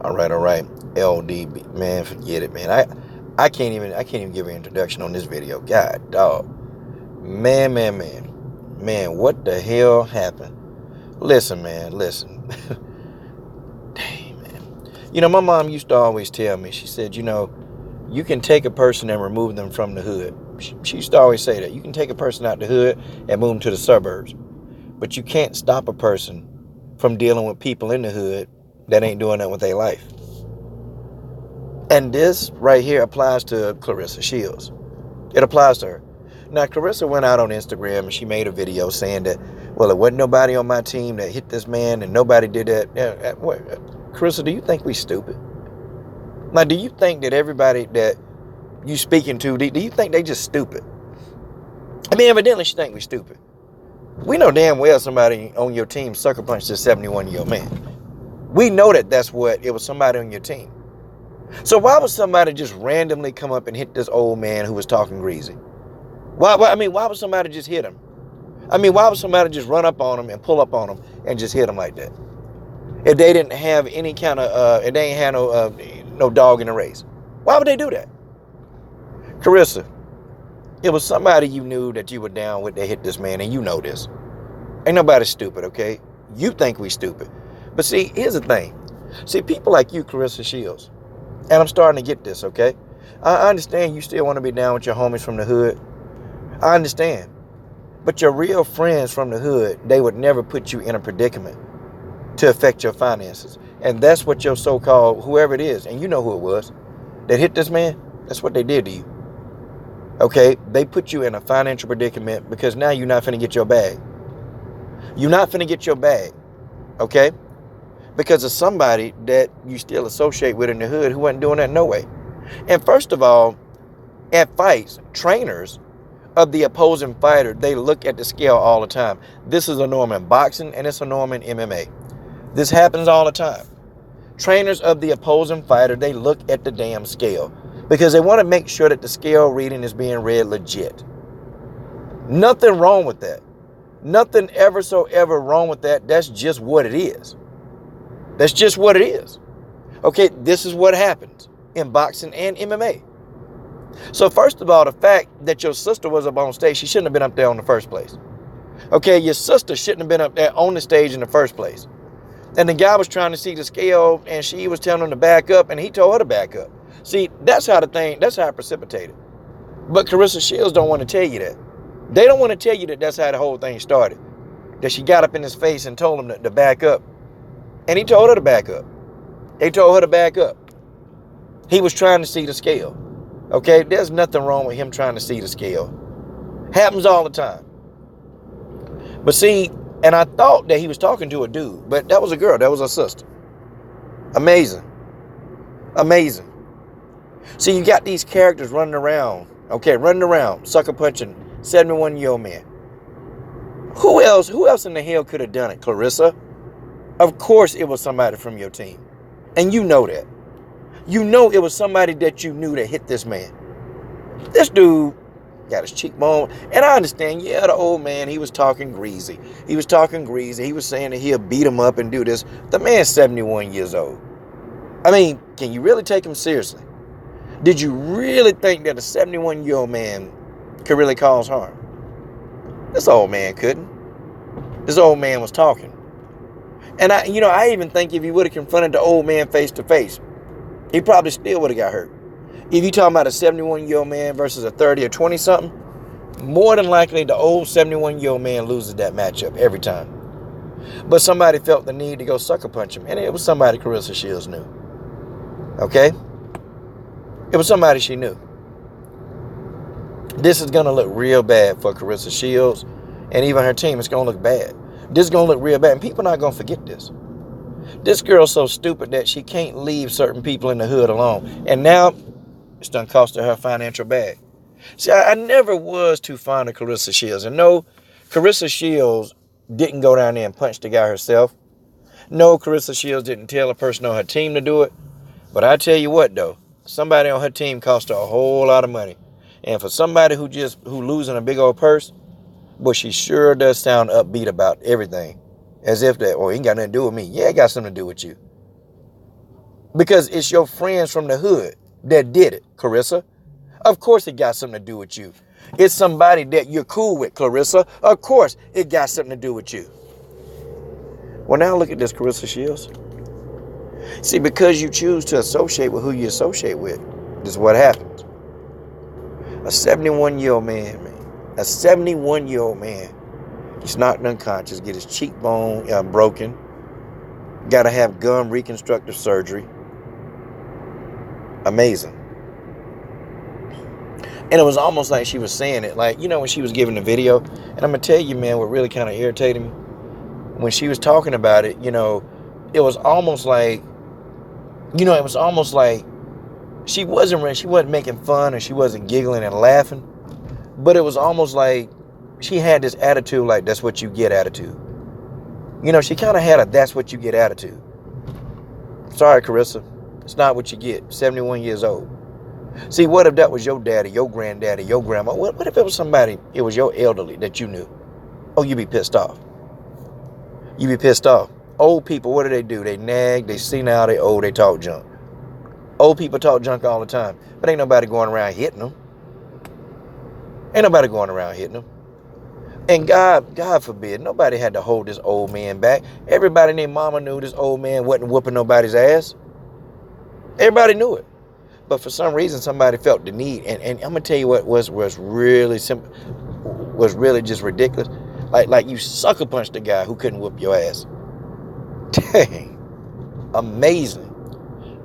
All right, all right. LDB, man, forget it, man. I can't even give an introduction on this video. God, dog. Man, what the hell happened? Listen, man, listen. Dang, man. My mom used to always tell me, she said, you can take a person and remove them from the hood. She used to always say that. You can take a person out the hood and move them to the suburbs. But you can't stop a person from dealing with people in the hood that ain't doing that with their life. And this right here applies to Claressa Shields. It applies to her. Now, Claressa went out on Instagram and she made a video saying that, well, it wasn't nobody on my team that hit this man and nobody did that. Claressa, do you think we stupid? Now, do you think that everybody that you speaking to, do you think they just stupid? I mean, evidently she think we stupid. We know damn well somebody on your team sucker punched this 71-year-old man. We know that it was somebody on your team. So why would somebody just randomly come up and hit this old man who was talking greasy? Why would somebody just hit him? Why would somebody just run up on him and pull up on him and just hit him like that? If they didn't have any kind of, if they ain't had no dog in the race. Why would they do that? Claressa, it was somebody you knew that you were down with that hit this man, and you know this. Ain't nobody stupid, okay? You think we stupid. But see, here's the thing. See, people like you, Claressa Shields, and I'm starting to get this, okay? I understand you still want to be down with your homies from the hood. I understand. But your real friends from the hood, they would never put you in a predicament to affect your finances. And that's what your so-called, whoever it is, and you know who it was, that hit this man, that's what they did to you. Okay? They put you in a financial predicament because now you're not finna get your bag. You're not finna get your bag. Okay? Because of somebody that you still associate with in the hood who wasn't doing that no way. And first of all, at fights, trainers of the opposing fighter, they look at the scale all the time. This is a norm in boxing and it's a norm in MMA. This happens all the time. Trainers of the opposing fighter, they look at the damn scale because they want to make sure that the scale reading is being read legit. Nothing wrong with that. Nothing ever so ever wrong with that. That's just what it is. That's just what it is. Okay, this is what happens in boxing and MMA. So first of all, the fact that your sister was up on stage, she shouldn't have been up there in the first place. Okay, your sister shouldn't have been up there on the stage in the first place. And the guy was trying to see the scale and she was telling him to back up and he told her to back up. See, that's how it precipitated. But Claressa Shields don't want to tell you that. They don't want to tell you that that's how the whole thing started. That she got up in his face and told him to back up. And he told her to back up. They told her to back up. He was trying to see the scale. Okay, there's nothing wrong with him trying to see the scale. Happens all the time. But see, and I thought that he was talking to a dude, but that was a girl. That was her sister. Amazing. Amazing. See, you got these characters running around, sucker punching 71-year-old man. Who else in the hell could have done it, Claressa? Of course it was somebody from your team. And you know that. You know it was somebody that you knew that hit this man. This dude got his cheekbone. And I understand, yeah, the old man, he was talking greasy. He was saying that he'll beat him up and do this. The man's 71 years old. I mean, can you really take him seriously? Did you really think that a 71-year-old man could really cause harm? This old man couldn't. This old man was talking. And I even think if he would have confronted the old man face to face, he probably still would have got hurt. If you're talking about a 71-year-old man versus a 30 or 20-something, more than likely the old 71-year-old man loses that matchup every time. But somebody felt the need to go sucker punch him, and it was somebody Claressa Shields knew. Okay? It was somebody she knew. This is going to look real bad for Claressa Shields and even her team. It's going to look bad. This is going to look real bad, and people are not going to forget this. This girl's so stupid that she can't leave certain people in the hood alone. And now, it's done cost her financial bag. See, I never was too fond of Claressa Shields. And no, Claressa Shields didn't go down there and punch the guy herself. No, Claressa Shields didn't tell a person on her team to do it. But I tell you what, though, somebody on her team cost her a whole lot of money. And for somebody who losing a big old purse, but she sure does sound upbeat about everything. As if that, it ain't got nothing to do with me. Yeah, it got something to do with you. Because it's your friends from the hood that did it, Claressa. Of course it got something to do with you. It's somebody that you're cool with, Claressa. Of course it got something to do with you. Well, now look at this, Claressa Shields. See, because you choose to associate with who you associate with, this is what happens. A 71-year-old man, a 71-year-old man, he's knocked unconscious, get his cheekbone broken, got to have gum reconstructive surgery. Amazing. And it was almost like she was saying it, like, you know, when she was giving the video, and I'm going to tell you, man, what really kind of irritated me, when she was talking about it, you know, it was almost like, she wasn't making fun, or she wasn't giggling and laughing, but it was almost like she had this attitude, like, that's what you get attitude. You know, she kind of had a that's what you get attitude. Sorry, Claressa, it's not what you get. 71 years old. See, what if that was your daddy, your granddaddy, your grandma? What if it was somebody, it was your elderly that you knew? Oh, you'd be pissed off. You'd be pissed off. Old people, what do? They nag, they senile, they old, they talk junk. Old people talk junk all the time, but ain't nobody going around hitting them. Ain't nobody going around hitting them. And God forbid, nobody had to hold this old man back. Everybody named mama knew this old man wasn't whooping nobody's ass. Everybody knew it. But for some reason, somebody felt the need. And I'm going to tell you what was really simple, was really just ridiculous. Like you sucker punched the guy who couldn't whoop your ass. Dang. Amazing.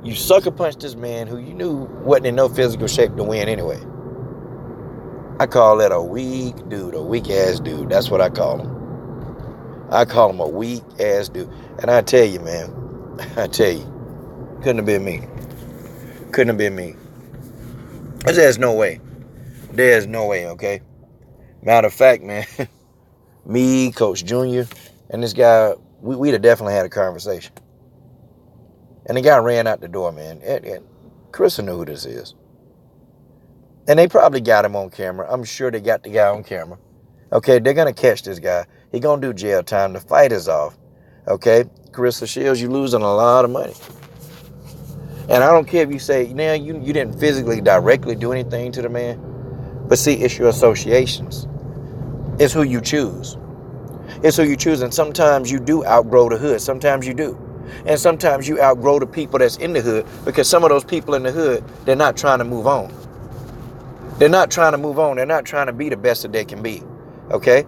You sucker punched this man who you knew wasn't in no physical shape to win anyway. I call that a weak dude, a weak ass dude. That's what I call him. I call him a weak ass dude. And I tell you, man, couldn't have been me. Couldn't have been me. There's no way. There's no way, okay? Matter of fact, man, me, Coach Junior, and this guy, we'd have definitely had a conversation. And the guy ran out the door, man. And Claressa knew who this is. And they probably got him on camera. I'm sure they got the guy on camera. Okay, they're going to catch this guy. He's going to do jail time. The fight is off. Okay? Claressa Shields, you're losing a lot of money. And I don't care if you say, now you didn't physically directly do anything to the man. But see, it's your associations. It's who you choose. It's who you choose. And sometimes you do outgrow the hood. Sometimes you do. And sometimes you outgrow the people that's in the hood, because some of those people in the hood, they're not trying to move on. They're not trying to move on. They're not trying to be the best that they can be. Okay?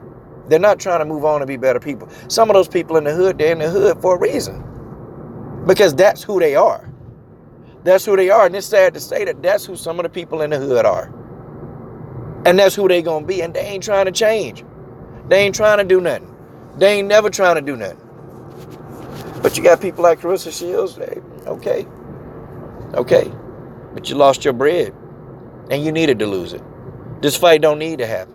They're not trying to move on and be better people. Some of those people in the hood, they're in the hood for a reason. Because that's who they are. That's who they are. And it's sad to say that that's who some of the people in the hood are. And that's who they going to be. And they ain't trying to change. They ain't trying to do nothing. They ain't never trying to do nothing. But you got people like Claressa Shields. Okay. But you lost your bread. And you needed to lose it. This fight don't need to happen.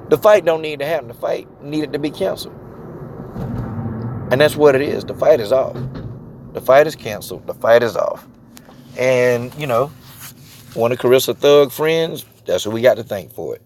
The fight don't need to happen. The fight needed to be canceled. And that's what it is. The fight is off. The fight is canceled. The fight is off. And, you know, one of Claressa's thug friends, that's who we got to thank for it.